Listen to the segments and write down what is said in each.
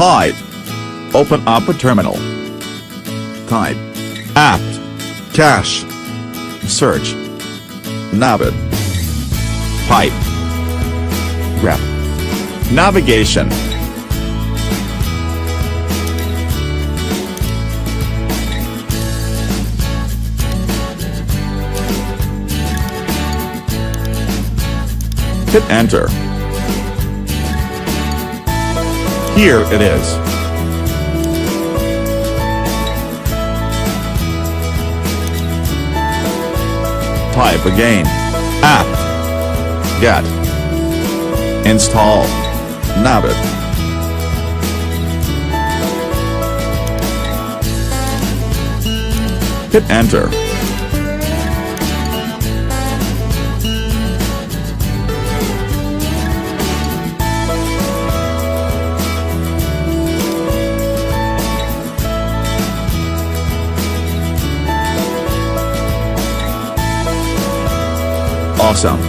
Hide. Open up a terminal. Type apt cache. Search Navit. Pipe. Grep. Navigation. Hit enter. Here it is. Type again. Apt get install Navit. Hit enter. Awesome.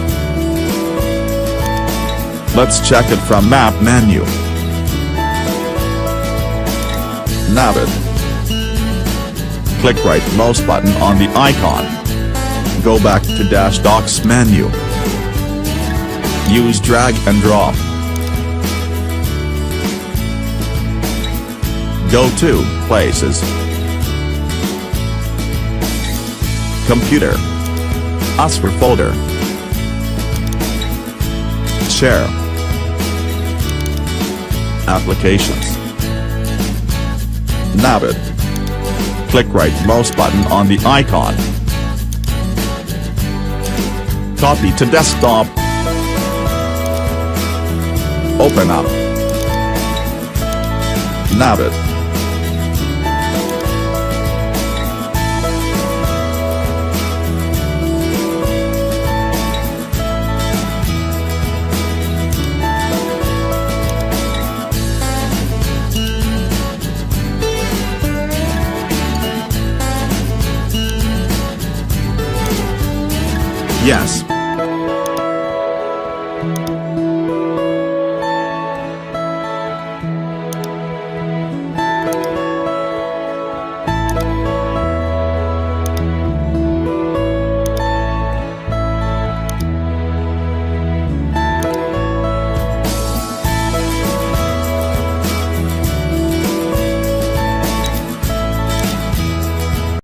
Let's check it from map menu. Navit. Click right mouse button on the icon. Go back to dash docs menu. Use drag and drop. Go to Places. Computer. Ask for folder. Share. Applications. Navit. Click right mouse button on the icon. Copy to desktop. Open up. Navit. Yes,